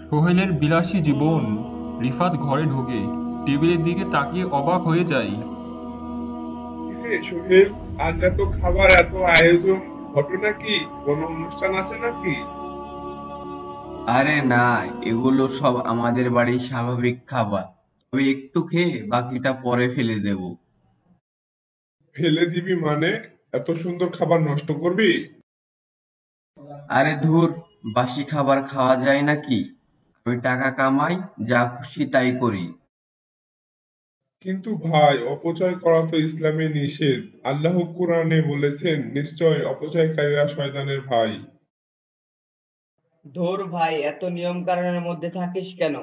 সোহেলের বিলাসী জীবন। রিফাত ঘরে ঢোকে, টেবিলের দিকে তাকিয়ে অবাক হয়ে যায়। কিরে সোহেল, আজ এত খাবার, এত আয়োজন, ঘটনা কি? কোনো অনুষ্ঠান আছে নাকি? আরে না, এগুলো সব আমাদের বাড়ির স্বাভাবিক খাবার। তবে একটু খেয়ে বাকিটা পরে ফেলে দেব। ফেলে দিবি মানে? এত সুন্দর খাবার নষ্ট করবি? আরে ধুর, বাসি খাবার খাওয়া যায় নাকি? আমি টাকা কামাই, যা খুশি তাই করি। কিন্তু ভাই, অপচয় করা তো ইসলামে নিষেধ। আল্লাহ কুরআনে বলেছেন, নিশ্চয় অপচয়কারীরা শয়তানের ভাই। ধুর ভাই, এত নিয়ম কানুনের মধ্যে থাকিস কেন?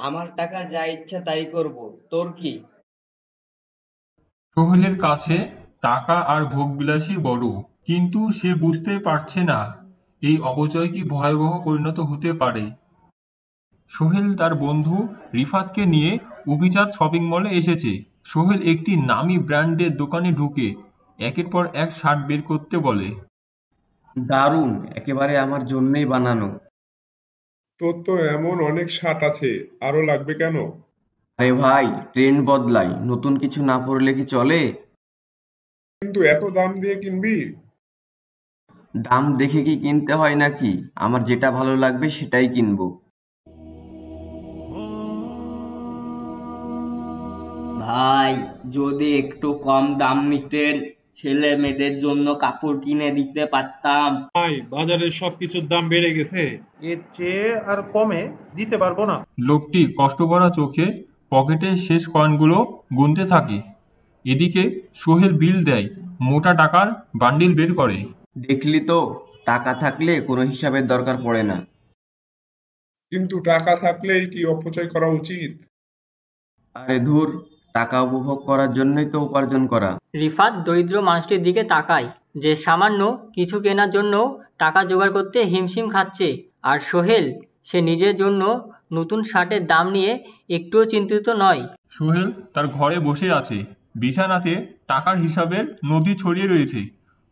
আমার টাকা যা ইচ্ছা তাই করব, তোর কি? সোহেলের কাছে টাকা আর ভোগবিলাসী বড়, কিন্তু সে বুঝতে পারছে না এই অপচয় কি ভয়াবহ পরিণত হতে পারে। সোহেল তার বন্ধু রিফাতকে নিয়ে অভিজাত শপিং মলে এসেছে। সোহেল একটি নামি ব্র্যান্ডের দোকানে ঢুকে একের পর এক শার্ট বের করতে বলে। দারুণ, একেবারে আমার জন্যই বানানো। তোর তো এমন অনেক শার্ট আছে, আরো লাগবে কেন? আরে ভাই, ট্রেন্ড বদলাই, নতুন কিছু না পড়লে কি চলে? কিন্তু এত দাম দিয়ে কিনবি? দাম দেখে কি কিনতে হয় নাকি? আমার যেটা ভালো লাগবে সেটাই কিনবো। ভাই, যদি একটু কম দাম নিতেন, ছেলে মেয়েদের জন্য কাপড় কিনে দিতে পারতাম। ভাই, বাজারের সবকিছুর দাম বেড়ে গেছে, এর চেয়ে আর কমে দিতে পারবো না। লোকটি কষ্টভরা চোখে পকেটের শেষ কয়েনগুলো গুনতে থাকে। এদিকে সোহেল বিল দেয়, মোটা টাকার বান্ডিল বের করে। দেখলি তো, টাকা থাকলে কোনো হিসাবের দরকার পড়ে না। কিন্তু টাকা থাকলেই কি অপচয় করা উচিত? আরে ধুর, টাকা উপভোগ করার জন্যই তো উপার্জন করা। রিফাত দরিদ্র মানুষটির দিকে তাকায়, যে সামান্য কিছু কেনার জন্য টাকা জোগাড় করতে হিমশিম খাচ্ছে। আর সোহেল, সে নিজের জন্য নতুন শার্টের দাম নিয়ে একটুও চিন্তিত নয়। সোহেল তার ঘরে বসে আছে, বিছানাতে টাকার হিসাবের নদী ছড়িয়ে রয়েছে।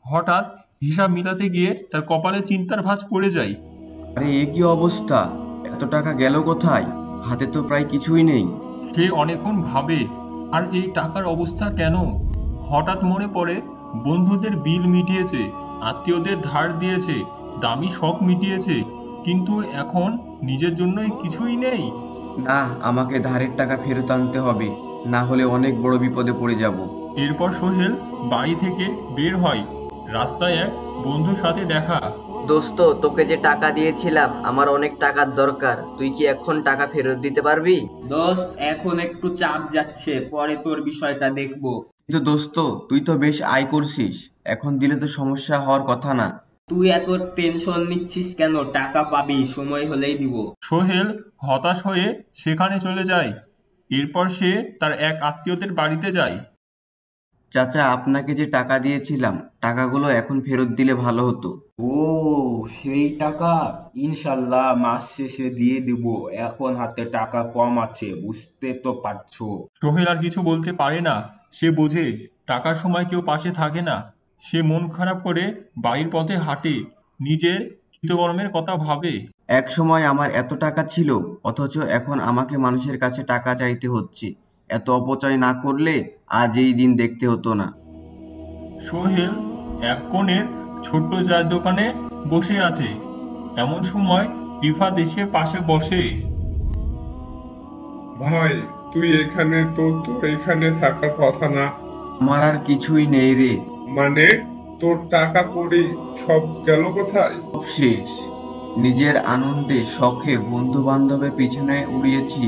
হঠাৎ হিসাব মিলাতে গিয়ে তার কপালে চিন্তার ভাঁজ পড়ে যায়। আরে এ কি অবস্থা! এত টাকা গেল কোথায়? হাতে তো প্রায় কিছুই নেই। সে অনেকক্ষণ ভাবে, আর এই টাকার অবস্থা কেন। হঠাৎ মনে পড়ে, বন্ধুদের বিল মিটিয়েছে, আত্মীয়দের ধার দিয়েছে, দামি শখ মিটিয়েছে, কিন্তু এখন নিজের জন্যই কিছুই নেই। না, আমাকে ধারের টাকা ফেরত আনতে হবে, না হলে অনেক বড় বিপদে পড়ে যাব। এরপর সোহেল বাড়ি থেকে বের হয়। রাস্তায় এক বন্ধুর সাথে দেখা। দোস্ত, তোকে যে টাকা দিয়েছিলাম, আমার অনেক টাকার দরকার। তুই কি এখন টাকা ফেরত দিতে পারবি? দোস্ত, এখন একটু চাপ যাচ্ছে, পরে তোর বিষয়টা দেখবো। কিন্তু দোস্ত, তুই তো বেশ আয় করছিস, এখন দিলে তো সমস্যা হওয়ার কথা না। তুই এত টেনশন নিচ্ছিস কেন? টাকা পাবি, সময় হলেই দিব। সোহেল হতাশ হয়ে সেখানে চলে যায়। এরপর সে তার এক আত্মীয়দের বাড়িতে যায়। চাচা, আপনাকে যে টাকা দিয়েছিলাম, টাকাগুলো এখন ফেরত দিলে ভালো হতো। ও, সেই টাকা? ইনশাল্লাহ মাস শেষে দিয়ে দিব। এখন হাতে টাকা কম আছে, বুঝতে তো পারছো। সোহেল আর কিছু বলতে পারে না। সে বোঝে টাকার সময় কেউ পাশে থাকে না। সে মন খারাপ করে বাড়ির পথে হাঁটে, নিজের কৃতকর্মের কথা ভাবে। এক সময় আমার এত টাকা ছিল, অথচ এখন আমাকে মানুষের কাছে টাকা চাইতে হচ্ছে। এত অপচয় না করলে আজ এই দিন দেখতে হতো না। সোহেল এক কোণের ছোট্ট চায়ের দোকানে বসে আছে। এমন সময় রিফাত এসে পাশে বসে। ভাই, তুই এখানে? তো এখানে থাকার কথা না। আমার আর কিছুই নেই রে। মানে? তোর টাকা কড়ি সব গেল কোথায়? সব শেষ। নিজের আনন্দে শখে বন্ধু বান্ধবের পিছনে উড়িয়েছি,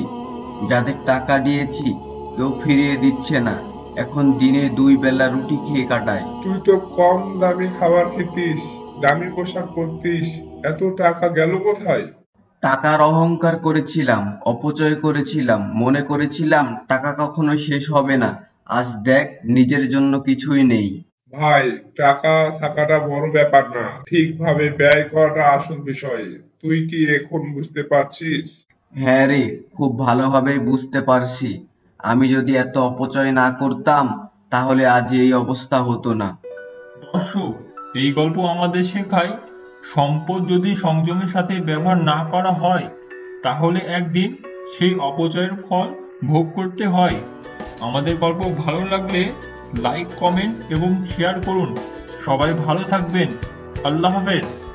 যাদের টাকা দিয়েছি কেউ ফিরিয়ে দিচ্ছে না। এখন দিনে 2 বেলা রুটি খেয়ে কাটায়। তুই তো কম দামি খাবার খেতিস, দামি পোশাক পরতিস, এত টাকা গেল কোথায়? টাকার অহংকার করেছিলাম, অপচয় করেছিলাম, মনে করেছিলাম টাকা কখনো শেষ হবে না। আজ দেখ, নিজের জন্য কিছুই নেই। ভাই, টাকা থাকাটা বড় ব্যাপার না, ঠিকভাবে ব্যয় করাটা আসল বিষয়। তুই কি এখন বুঝতে পারছিস? হ্যাঁ রে, খুব ভালোভাবেই বুঝতে পারছি। আমি যদি এত অপচয় না করতাম, তাহলে আজ এই অবস্থা হতো না। দর্শক, এই গল্প আমাদের শেখায়, সম্পদ যদি সংযমের সাথে ব্যবহার না করা হয়, তাহলে একদিন সেই অপচয়ের ফল ভোগ করতে হয়। আমাদের গল্প ভালো লাগলে লাইক, কমেন্ট এবং শেয়ার করুন। সবাই ভালো থাকবেন। আল্লাহ হাফেজ।